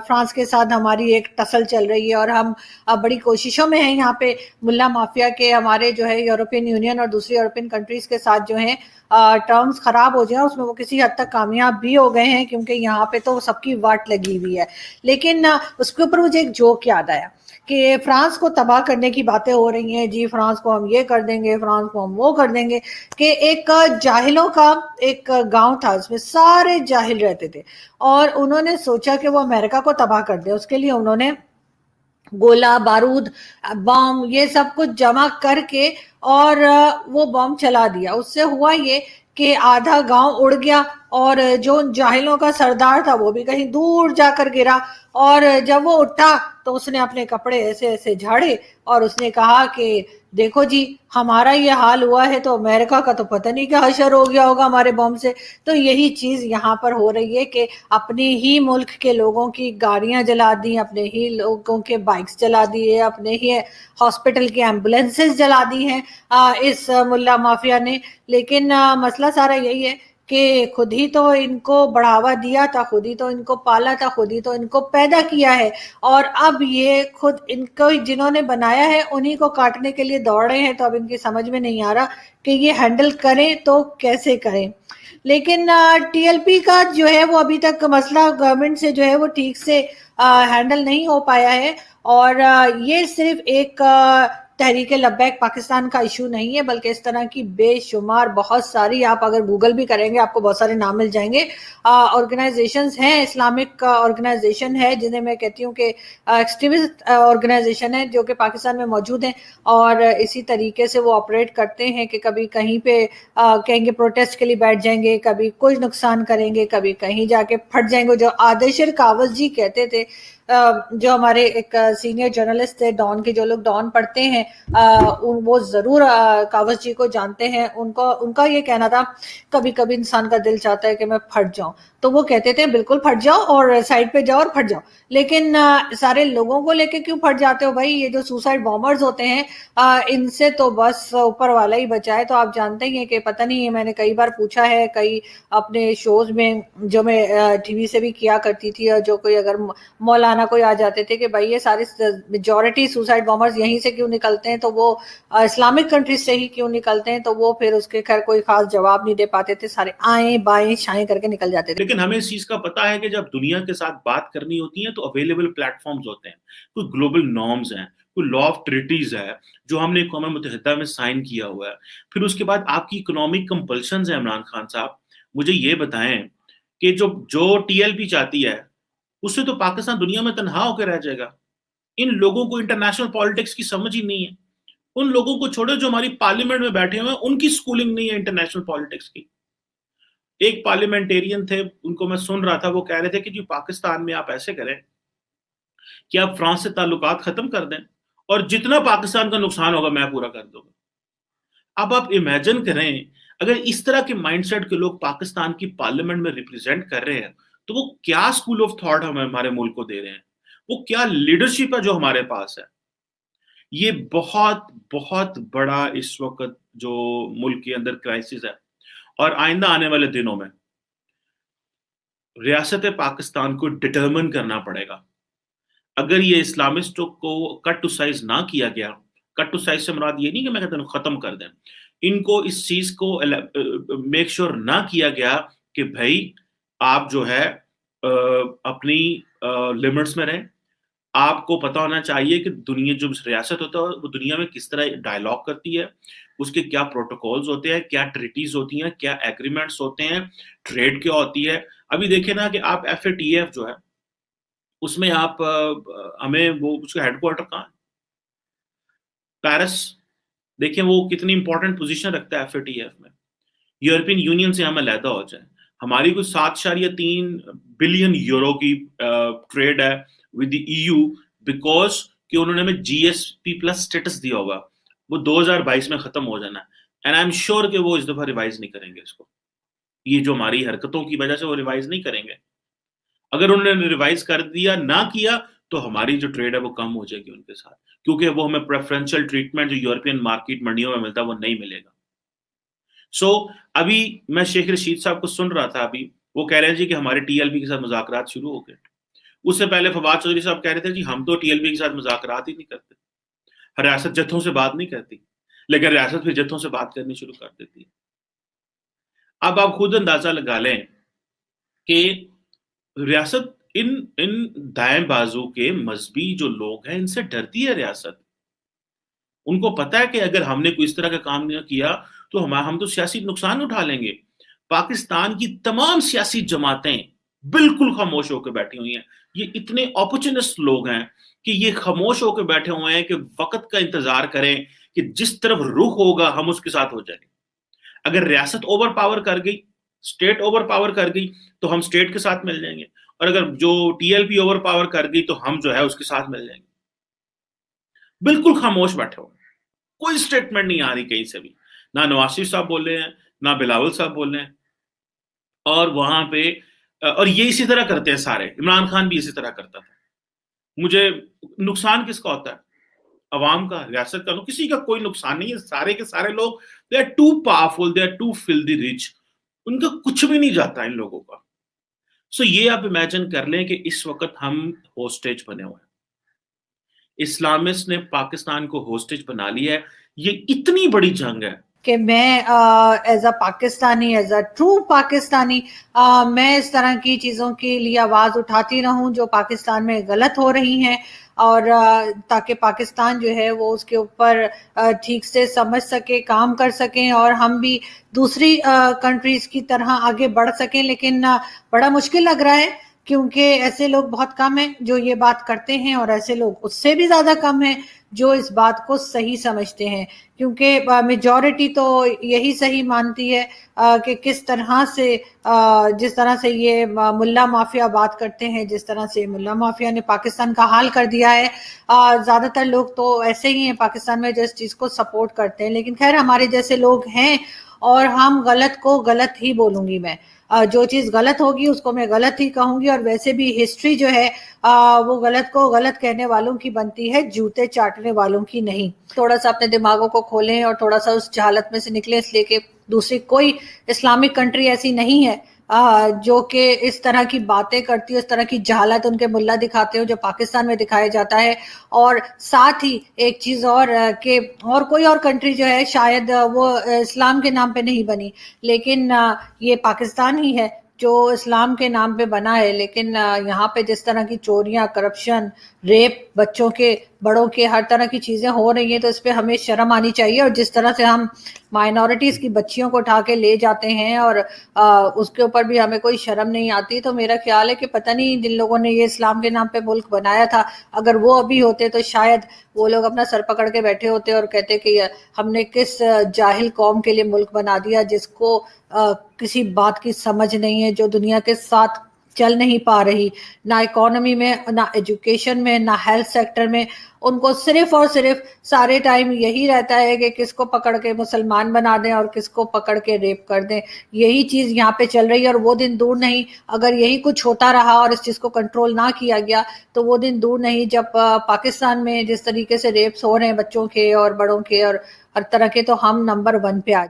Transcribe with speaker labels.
Speaker 1: France کے ساتھ ہماری ایک ٹسل چل رہی ہے اور ہم بڑی کوششوں میں ہیں یہاں پہ ملا مافیا کے ہمارے جو ہے یورپین یونین اور دوسری یورپین کنٹریز کے ساتھ جو ہیں ٹرمز خراب ہو جائیں، اس میں وہ کسی حد تک کامیاب بھی ہو گئے ہیں کیونکہ یہاں پہ تو سب کی واٹ لگی ہوئی ہے. لیکن اس کے اوپر مجھے ایک جوک یاد آیا کہ فرانس کو تباہ کرنے کی باتیں ہو رہی ہیں، جی فرانس کو ہم یہ کر دیں گے، فرانس کو ہم وہ کر دیں گے، کہ ایک جاہلوں کا ایک گاؤں تھا، اس میں سارے جاہل رہتے تھے اور انہوں نے سوچا کہ وہ امریکہ کو تباہ کر دے. اس کے لیے انہوں نے گولا بارود بم یہ سب کچھ جمع کر کے اور وہ بم چلا دیا. اس سے ہوا یہ کہ آدھا گاؤں اڑ گیا اور جو جاہلوں کا سردار تھا وہ بھی کہیں دور جا کر گرا، اور جب وہ اٹھا تو اس نے اپنے کپڑے ایسے ایسے جھاڑے اور اس نے کہا کہ دیکھو جی ہمارا یہ حال ہوا ہے تو امریکہ کا تو پتہ نہیں کیا حشر ہو گیا ہوگا ہمارے بم سے. تو یہی چیز یہاں پر ہو رہی ہے کہ اپنے ہی ملک کے لوگوں کی گاڑیاں جلا دی، اپنے ہی لوگوں کے بائکس جلا دیے، اپنے ہی ہاسپٹل کی ایمبولینسز جلا دی ہیں اس ملا مافیا نے. لیکن مسئلہ سارا یہی ہے کہ خود ہی تو ان کو بڑھاوا دیا تھا، خود ہی تو ان کو پالا تھا، خود ہی تو ان کو پیدا کیا ہے، اور اب یہ خود ان کو جنہوں نے بنایا ہے انہی کو کاٹنے کے لیے دوڑ رہے ہیں. تو اب ان کی سمجھ میں نہیں آ رہا کہ یہ ہینڈل کریں تو کیسے کریں. لیکن ٹی ایل پی کا جو ہے وہ ابھی تک مسئلہ گورنمنٹ سے جو ہے وہ ٹھیک سے ہینڈل نہیں ہو پایا ہے، اور یہ صرف ایک تحریک لبیک پاکستان کا ایشو نہیں ہے بلکہ اس طرح کی بے شمار بہت ساری، آپ اگر گوگل بھی کریں گے آپ کو بہت سارے نام مل جائیں گے، آرگنائزیشنز ہیں، اسلامک آرگنائزیشن ہے جنہیں میں کہتی ہوں کہ ایکسٹریمسٹ آرگنائزیشن ہے جو کہ پاکستان میں موجود ہیں اور اسی طریقے سے وہ آپریٹ کرتے ہیں کہ کبھی کہیں پہ کہیں گے پروٹیسٹ کے لیے بیٹھ جائیں گے، کبھی کچھ نقصان کریں گے، کبھی کہیں جا کے پھٹ جائیں گے. جو عادشر کاوس جی کہتے تھے، جو ہمارے ایک سینئر جرنلسٹ تھے ڈان کے، جو لوگ ڈان پڑھتے ہیں وہ ضرور کاوس جی کو جانتے ہیں. ان کا یہ کہنا تھا کبھی کبھی انسان کا دل چاہتا ہے کہ میں پھٹ جاؤں، تو وہ کہتے تھے بالکل پھٹ جاؤ اور سائڈ پہ جاؤ اور پھٹ جاؤ. لیکن سارے لوگوں کو لے کے کیوں پھٹ جاتے ہو بھائی؟ یہ جو سوسائڈ بامرز ہوتے ہیں ان سے تو بس اوپر والا ہی بچائے. تو آپ جانتے ہی ہیں کہ پتہ نہیں، میں نے کئی بار پوچھا ہے کئی اپنے شوز میں جو میں ٹی وی سے بھی کیا کرتی تھی، اور جو کوئی اگر مولانا کوئی آ جاتے تھے کہ بھائی یہ سارے میجورٹی سوسائڈ بامرز یہیں سے کیوں نکلتے ہیں، تو وہ اسلامک کنٹریز سے ہی کیوں نکلتے ہیں، تو وہ پھر اس کے خیر کوئی خاص جواب نہیں دے پاتے تھے، سارے آئیں بائیں شائیں کر کے نکل جاتے تھے.
Speaker 2: لیکن ہمیں اس چیز کا پتا ہے کہ جب دنیا کے ساتھ بات کرنی ہوتی ہے تو اویلیبل پلیٹ فارمز ہوتے ہیں، کوئی گلوبل نارمز ہیں، کوئی لا آف ٹریٹیز ہے جو ہم نے اقوام متحدہ میں سائن کیا ہوا ہے. پھر اس کے بعد آپ کی اکنامک کمپلشنز ہیں. عمران خان صاحب مجھے یہ بتائیں کہ جو ٹی ایل پی چاہتی ہے اس سے تو پاکستان دنیا میں تنہا ہو کے رہ جائے گا. ان لوگوں کو انٹرنیشنل پالیٹکس کی سمجھ ہی نہیں ہے. ان لوگوں کو چھوڑے جو ہماری پارلیمنٹ میں بیٹھے ہوئے ہیں، ان کی سکولنگ نہیں ہے انٹرنیشنل پالیٹکس کی. ایک پارلیمنٹیرین تھے، ان کو میں سن رہا تھا، وہ کہہ رہے تھے کہ جی پاکستان میں آپ ایسے کریں کہ آپ فرانس سے تعلقات ختم کر دیں اور جتنا پاکستان کا نقصان ہوگا میں پورا کر دوں گا. اب آپ امیجن کریں اگر اس طرح کے مائنڈ سیٹ کے لوگ پاکستان کی پارلیمنٹ میں ریپرزینٹ کر رہے ہیں تو وہ کیا اسکول آف تھاٹ ہمارے ملک کو دے رہے ہیں، وہ کیا لیڈرشپ ہے جو ہمارے پاس ہے. یہ بہت بہت بڑا اس وقت جو ملک کے اندر کرائسس ہے، اور آئندہ آنے والے دنوں میں ریاست پاکستان کو ڈٹرمن کرنا پڑے گا. اگر یہ اسلامسٹوں کو کٹ ٹو سائز نہ کیا گیا، کٹ ٹو سائز سے مراد یہ نہیں کہ میں کہتا ہوں ختم کر دیں، ان کو اس چیز کو میک شور نہ کیا گیا کہ بھائی آپ جو ہے اپنی لمٹس میں رہیں. آپ کو پتا ہونا چاہیے کہ دنیا جو ریاست ہوتا ہے وہ دنیا میں کس طرح ڈائلاگ کرتی ہے، اس کے کیا پروٹوکولز ہوتے ہیں، کیا ٹریٹیز ہوتی ہیں، کیا ایگریمنٹس ہوتے ہیں، ٹریڈ کیا ہوتی ہے. ابھی دیکھیں نا کہ آپ ایف اے ٹی ایف جو ہے اس میں آپ ہمیں وہ اس کا ہیڈ کوارٹر کہاں ہے؟ پیرس. دیکھیں وہ کتنی امپورٹنٹ پوزیشن رکھتا ہے ایف اے ٹی ایف میں. یورپین یونین سے ہم علیحدہ ہو جائیں، ہماری کوئی 7.3 بلین یورو کی ٹریڈ ہے with the E U, because کہ انہوں نے ہمیں جی ایس پی پلس اسٹیٹس دیا ہوگا. وہ 2022 میں ختم ہو جانا ہے، اینڈ آئی ایم شیور کہ وہ اس دفعہ ریوائز نہیں کریں گے اس کو. یہ جو ہماری حرکتوں کی وجہ سے وہ ریوائز نہیں کریں گے. اگر انہوں نے ریوائز کر دیا نہ کیا تو ہماری جو ٹریڈ ہے وہ کم ہو جائے گی ان کے ساتھ، کیونکہ وہ ہمیں پریفرنشل ٹریٹمنٹ جو یورپین مارکیٹ منڈیوں میں ملتا ہے وہ نہیں ملے گا. سو ابھی میں شیخ رشید صاحب کو سن رہا تھا، ابھی وہ کہہ رہے ہیں جی کہ ہمارے ٹی ایل پی کے ساتھ مذاکرات شروع ہو گئے. اس سے پہلے فواد چودھری صاحب کہہ رہے تھے جی ہم تو ٹی ایل پی کے ساتھ مذاکرات ہی نہیں کرتے، ریاست جتھوں سے بات نہیں کرتی، لیکن ریاست پھر جتھوں سے بات کرنی شروع کر دیتی ہے۔ اب آپ خود اندازہ لگا لیں کہ ریاست ان دائیں بازو کے مذہبی جو لوگ ہیں ان سے ڈرتی ہے ریاست۔ ان کو پتا ہے کہ اگر ہم نے کوئی اس طرح کا کام نہیں کیا تو ہم تو سیاسی نقصان اٹھا لیں گے۔ پاکستان کی تمام سیاسی جماعتیں بالکل خاموش ہو کے بیٹھی ہوئی ہیں۔ یہ اتنے اپورچونسٹ لوگ ہیں کہ یہ خاموش ہو کے بیٹھے ہوئے ہیں کہ وقت کا انتظار کریں کہ جس طرف رخ ہوگا ہم اس کے ساتھ ہو جائیں گے۔ اگر ریاست اوور پاور کر گئی، اسٹیٹ اوور پاور کر گئی تو ہم اسٹیٹ کے ساتھ مل جائیں گے، اور اگر جو T L P over power کر گئی تو ہم جو ہے اس کے ساتھ مل جائیں گے۔ بالکل خاموش بیٹھے ہوئے، کوئی سٹیٹمنٹ نہیں آ رہی کہیں سے بھی، نہ نواز شریف صاحب بول رہے ہیں، نہ بلاول صاحب بول رہے ہیں، اور وہاں پہ اور یہ اسی طرح کرتے ہیں سارے۔ عمران خان بھی اسی طرح کرتا تھا۔ مجھے نقصان کس کا ہوتا ہے؟ عوام کا، ریاست کا؟ کسی کا کوئی نقصان نہیں ہے۔ سارے کے سارے لوگ they are too powerful, they are too filthy rich, ان کا کچھ بھی نہیں جاتا ان لوگوں کا۔ سو یہ آپ امیجن کر لیں کہ اس وقت ہم ہوسٹیج بنے ہوئے ہیں، اسلامسٹ نے پاکستان کو ہوسٹیج بنا لیا ہے۔ یہ اتنی بڑی جنگ ہے
Speaker 1: کہ میں as a Pakistani, as a true Pakistani, میں اس طرح کی چیزوں کے لیے آواز اٹھاتی رہوں جو پاکستان میں غلط ہو رہی ہیں، اور تاکہ پاکستان جو ہے وہ اس کے اوپر ٹھیک سے سمجھ سکے، کام کر سکیں، اور ہم بھی دوسری کنٹریز کی طرح آگے بڑھ سکیں۔ لیکن بڑا مشکل لگ رہا ہے کیونکہ ایسے لوگ بہت کم ہیں جو یہ بات کرتے ہیں، اور ایسے لوگ اس سے بھی زیادہ کم ہیں جو اس بات کو صحیح سمجھتے ہیں، کیونکہ میجورٹی تو یہی صحیح مانتی ہے کہ کس طرح سے جس طرح سے یہ ملا مافیا بات کرتے ہیں، جس طرح سے ملا مافیا نے پاکستان کا حال کر دیا ہے۔ زیادہ تر لوگ تو ایسے ہی ہیں پاکستان میں جو اس چیز کو سپورٹ کرتے ہیں، لیکن خیر ہمارے جیسے لوگ ہیں، اور ہم غلط کو غلط ہی بولوں گی میں۔ جو چیز غلط ہوگی اس کو میں غلط ہی کہوں گی، اور ویسے بھی ہسٹری جو ہے وہ غلط کو غلط کہنے والوں کی بنتی ہے، جوتے چاٹنے والوں کی نہیں۔ تھوڑا سا اپنے دماغوں کو کھولیں اور تھوڑا سا اس جہالت میں سے نکلیں، اس لیے کہ دوسری کوئی اسلامک کنٹری ایسی نہیں ہے جو کہ اس طرح کی باتیں کرتی ہے، اس طرح کی جہالت ان کے ملا دکھاتے ہو جو پاکستان میں دکھایا جاتا ہے۔ اور ساتھ ہی ایک چیز اور کہ اور کوئی اور کنٹری جو ہے شاید وہ اسلام کے نام پہ نہیں بنی، لیکن یہ پاکستان ہی ہے جو اسلام کے نام پہ بنا ہے۔ لیکن یہاں پہ جس طرح کی چوریاں، کرپشن، ریپ، بچوں کے، بڑوں کے، ہر طرح کی چیزیں ہو رہی ہیں، تو اس پہ ہمیں شرم آنی چاہیے۔ اور جس طرح سے ہم مائنورٹیز کی بچیوں کو اٹھا کے لے جاتے ہیں اور اس کے اوپر بھی ہمیں کوئی شرم نہیں آتی، تو میرا خیال ہے کہ پتہ نہیں جن لوگوں نے یہ اسلام کے نام پہ ملک بنایا تھا، اگر وہ ابھی ہوتے تو شاید وہ لوگ اپنا سر پکڑ کے بیٹھے ہوتے اور کہتے کہ ہم نے کس جاہل قوم کے لیے ملک بنا دیا جس کو کسی بات کی سمجھ نہیں ہے، جو دنیا کے ساتھ چل نہیں پا رہی، نہ اکانومی میں، نہ ایجوکیشن میں، نہ ہیلتھ سیکٹر میں۔ ان کو صرف اور صرف سارے ٹائم یہی رہتا ہے کہ کس کو پکڑ کے مسلمان بنا دیں اور کس کو پکڑ کے ریپ کر دیں۔ یہی چیز یہاں پہ چل رہی ہے، اور وہ دن دور نہیں، اگر یہی کچھ ہوتا رہا اور اس چیز کو کنٹرول نہ کیا گیا تو وہ دن دور نہیں جب پاکستان میں جس طریقے سے ریپس ہو رہے ہیں بچوں کے اور بڑوں کے اور ہر طرح کے، تو ہم نمبر 1 پہ آ